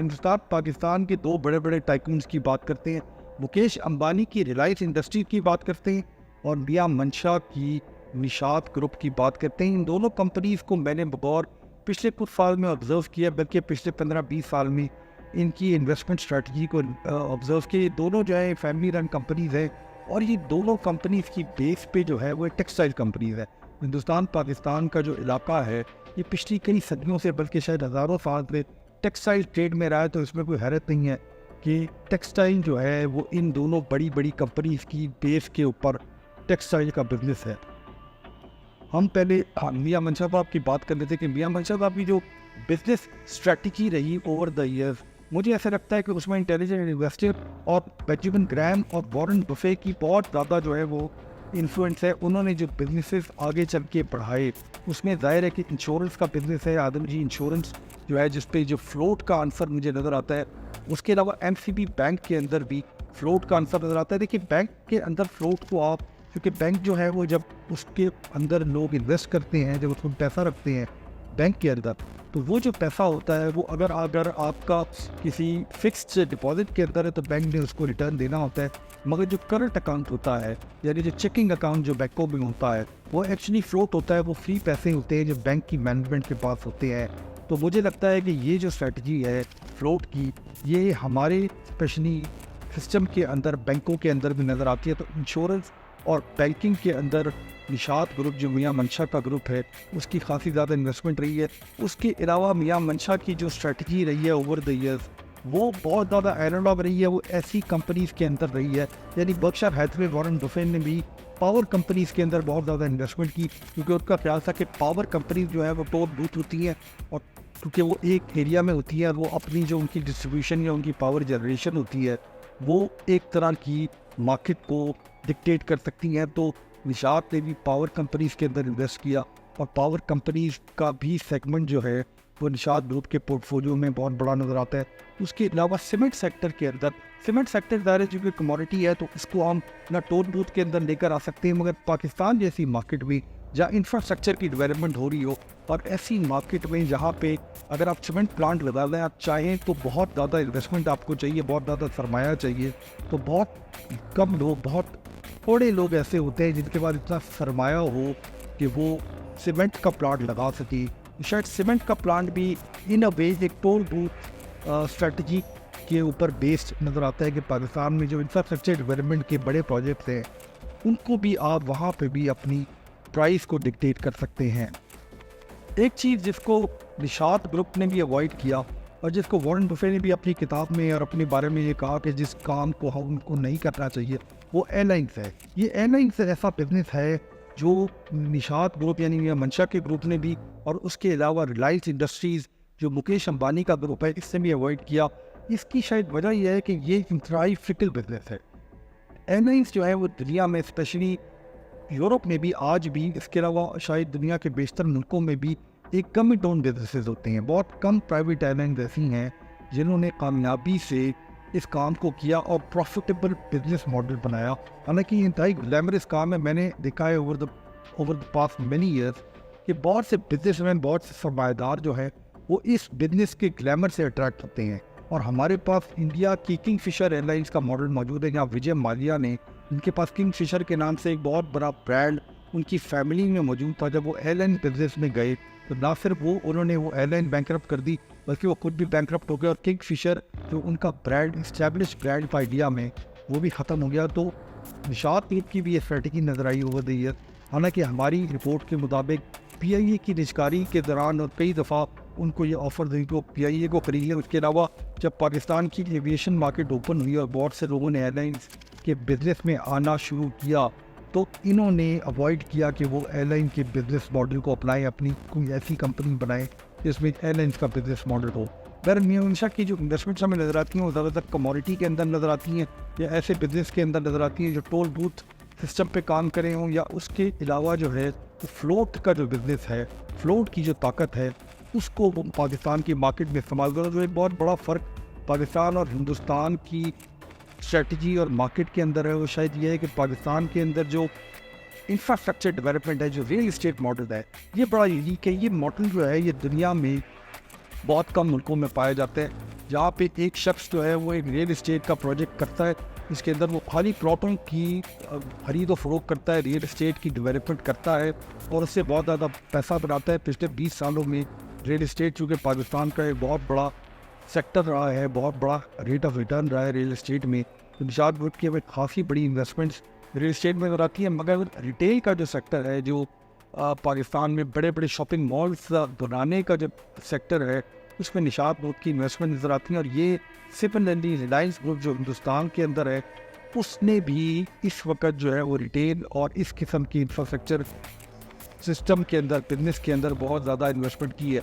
हिंदुस्तान पाकिस्तान के दो बड़े बड़े टाइकून्स की बात करते हैं। मुकेश अंबानी की रिलायंस इंडस्ट्री की बात करते हैं और मियां मंशा की निशात ग्रुप की बात करते हैं। इन दोनों कंपनीज़ को मैंने बगौर पिछले कुछ साल में ऑब्ज़र्व किया, बल्कि पिछले 15-20 साल में इनकी इन्वेस्टमेंट स्ट्रेटजी को ऑब्ज़र्व किया। ये दोनों जो है फैमिली रन कंपनीज़ हैं और ये दोनों कंपनीज़ की बेस पे जो है वो टेक्सटाइल कंपनीज़ है। हिंदुस्तान पाकिस्तान का जो इलाका है ये पिछली कई सदियों से, बल्कि शायद हज़ारों साल से टेक्सटाइल ट्रेड में रहा है। तो इसमें कोई हैरत नहीं है कि टेक्सटाइल जो है वो इन दोनों बड़ी बड़ी कंपनीज़ की बेस के ऊपर टेक्सटाइल का बिजनेस है। हम पहले मियां मंशा साहब की बात कर लेते कि मियां मंशा साहब की जो बिजनेस स्ट्रेटजी रही ओवर द ईयर्स, मुझे ऐसा लगता है कि उसमें इंटेलिजेंट इन्वेस्टर और बेंजामिन ग्रैहम और वॉरेन बफे की बहुत ज़्यादा जो है वो इन्फ्लुएंस है। उन्होंने जो बिजनेसेस आगे चल के बढ़ाए उसमें ज़ाहिर है कि इंश्योरेंस का बिजनेस है, आदम जी इंश्योरेंस जो है, जिस पे जो फ्लोट का आंसर मुझे नज़र आता है। उसके अलावा एमसीबी बैंक के अंदर भी फ्लोट का आंसर नज़र आता है। देखिए, बैंक के अंदर फ्लोट को आप, क्योंकि बैंक जो है वो जब उसके अंदर लोग इन्वेस्ट करते हैं, जब उसमें पैसा रखते हैं बैंक के अंदर, तो वो जो पैसा होता है वो अगर आपका किसी फिक्स्ड डिपॉजिट के अंदर है तो बैंक ने उसको रिटर्न देना होता है। मगर जो करंट अकाउंट होता है, यानी जो चेकिंग अकाउंट जो बैंकों में होता है, वो एक्चुअली फ्लोट होता है। वो फ्री पैसे होते हैं जो बैंक की मैनेजमेंट के पास होते हैं। तो मुझे लगता है कि ये जो स्ट्रेटजी है फ्लोट की, ये हमारे स्पेशली सिस्टम के अंदर, बैंकों के अंदर भी नज़र आती है। तो इंश्योरेंस और बैंकिंग के अंदर निशात ग्रुप, जो मियां मंशा का ग्रुप है, उसकी काफ़ी ज़्यादा इन्वेस्टमेंट रही है। उसके अलावा मियां मंशा की जो स्ट्रेटजी रही है ओवर द ईयर्स, वो बहुत ज़्यादा एनालॉग रही है। वो ऐसी कंपनीज़ के अंदर रही है, यानी बर्कशायर हैथवे, वॉरेन बफेट ने भी पावर कंपनीज़ के अंदर बहुत ज़्यादा इन्वेस्टमेंट की, क्योंकि उनका ख्याल था कि पावर कंपनीज जो है वो टोल बूथ होती हैं और क्योंकि वो एक एरिया में होती है और वो अपनी जो उनकी डिस्ट्रीब्यूशन या उनकी पावर जनरेशन होती है वो एक तरह की मार्केट को डिक्टेट कर सकती हैं। तो निशात ने भी पावर कंपनीज़ के अंदर इन्वेस्ट किया और पावर कंपनीज़ का भी सेगमेंट जो है वो निशात ग्रुप के पोर्टफोलियो में बहुत बड़ा नज़र आता है। उसके अलावा सीमेंट सेक्टर के अंदर, सीमेंट सेक्टर ज़ाहिर है चूँकि कमोडिटी है तो इसको हम ना टोल बूथ के अंदर लेकर आ सकते हैं, मगर पाकिस्तान जैसी मार्केट में जहाँ इंफ्रास्ट्रक्चर की डेवलपमेंट हो रही हो और ऐसी मार्केट में जहाँ पे अगर आप सीमेंट प्लांट लगा दें, आप चाहें तो बहुत ज़्यादा इन्वेस्टमेंट आपको चाहिए, बहुत ज़्यादा सरमाया चाहिए। तो बहुत कम लोग, बहुत थोड़े लोग ऐसे होते हैं जिनके पास इतना सरमाया हो कि वो सीमेंट का प्लांट लगा सके। शायद सीमेंट का प्लांट भी इन अ वे एक टोल बूथ स्ट्रेटजी के ऊपर बेस्ड नज़र आता है कि पाकिस्तान में जो इंफ्रास्ट्रक्चर डेवलपमेंट के बड़े प्रोजेक्ट्स हैं उनको भी आप वहाँ पे भी अपनी प्राइस को डिक्टेट कर सकते हैं। एक चीज़ जिसको निशात ग्रुप ने भी अवॉइड किया और जिसको वॉरेन बफे ने भी अपनी किताब में और अपने बारे में ये कहा कि जिस काम को हम उनको नहीं करना चाहिए, वो एयरलाइंस है। ये एयरलाइंस ऐसा बिजनेस है जो निशात ग्रुप यानी मियां मंशा के ग्रुप ने भी, और उसके अलावा रिलायंस इंडस्ट्रीज़ जो मुकेश अंबानी का ग्रुप है, इससे भी अवॉइड किया। इसकी शायद वजह यह है कि ये इंतहाई फिकल बिजनेस है। एयरलाइंस जो है वो दुनिया में, स्पेशली यूरोप में भी आज भी, इसके अलावा शायद दुनिया के बेशतर मुल्कों में भी एक गवर्नमेंट ओन बिजनेसेस होते हैं। बहुत कम प्राइवेट एयरलाइंस ऐसी हैं जिन्होंने कामयाबी से इस काम को किया और प्रॉफिटेबल बिजनेस मॉडल बनाया। हालांकि ये इंतहाई ग्लैमरस काम है। मैंने देखा है over the past many years कि बहुत से बिजनेसमैन, बहुत से सरमाएदार जो है वो इस बिजनेस के ग्लैमर से अट्रैक्ट होते हैं। और हमारे पास इंडिया की किंगफिशर एयरलाइंस का मॉडल मौजूद है, जहाँ विजय माल्या ने, उनके पास किंगफिशर के नाम से एक बहुत बड़ा ब्रांड उनकी फैमिली में मौजूद था। जब वो एयरलाइन बिजनेस में गए तो ना सिर्फ उन्होंने वो एयरलाइन बैंकरप्ट कर दी, बल्कि वो खुद भी बैंकरप्ट हो गया और किंगफिशर जो उनका ब्रांड, इस्टेब्लिश ब्रांड था इंडिया में, वो भी ख़त्म हो गया। तो निशात ग्रुप की भी ये स्ट्रेटजी नज़र आई ओवर द ईयर। हालांकि हमारी रिपोर्ट के मुताबिक PIA की निजकारी के दौरान और कई दफ़ा उनको ये ऑफ़र दी तो PIA को खरीद लिया। उसके अलावा जब पाकिस्तान की एविएशन मार्केट ओपन हुई और बहुत से लोगों ने एयरलाइंस के बिजनेस में आना शुरू किया तो इन्होंने अवॉइड किया कि वो एयरलाइन के बिजनेस मॉडल को अपनाएं, अपनी कोई ऐसी कंपनी बनाएं जिसमें एयरलाइंस का बिजनेस मॉडल हो। बहरहाल मियां मंशा की जो इन्वेस्टमेंट्स हमें नज़र आती हैं वो ज़्यादातर कमोडिटी के अंदर नज़र आती हैं या ऐसे बिजनेस के अंदर नज़र आती हैं जो टोल बूथ सिस्टम पे काम करें हों, या उसके अलावा जो है तो फ्लोट का जो बिज़नेस है, फ्लोट की जो ताकत है, उसको वो पाकिस्तान की मार्केट में इस्तेमाल करें। तो एक बहुत बड़ा फ़र्क पाकिस्तान और हिंदुस्तान की स्ट्रेटजी और मार्केट के अंदर है वो शायद ये है कि पाकिस्तान के अंदर जो इंफ्रास्ट्रक्चर डेवलपमेंट है, जो रियल इस्टेट मॉडल है, ये बड़ा यूनिक है। ये मॉडल जो है ये दुनिया में बहुत कम मुल्कों में पाया जाता है। जहाँ पे एक शख्स जो है वो एक रियल इस्टेट का प्रोजेक्ट करता है, इसके अंदर वो खाली प्लॉटों की खरीद व फरोख्त करता है, रियल इस्टेट की डेवलपमेंट करता है और उससे बहुत ज़्यादा पैसा बनाता है। पिछले 20 सालों में रियल इस्टेट चूँकि पाकिस्तान का एक बहुत बड़ा सेक्टर रहा है, बहुत बड़ा रेट ऑफ रिटर्न रहा है रियल इस्टेट में, तो निशात ग्रुप की हमें काफ़ी बड़ी इन्वेस्टमेंट्स रियल इस्टेट में नजर आती है। मगर रिटेल का जो सेक्टर है, जो पाकिस्तान में बड़े बड़े शॉपिंग मॉल्स बनाने का जो सेक्टर है, उसमें निशात ग्रुप की इन्वेस्टमेंट नज़र आती है। और ये सिमिलरली रिलायंस ग्रुप जो हिंदुस्तान के अंदर है, उसने भी इस वक्त जो है वो रिटेल और इस किस्म की इंफ्रास्ट्रक्चर सिस्टम के अंदर, बिजनेस के अंदर बहुत ज़्यादा इन्वेस्टमेंट की है।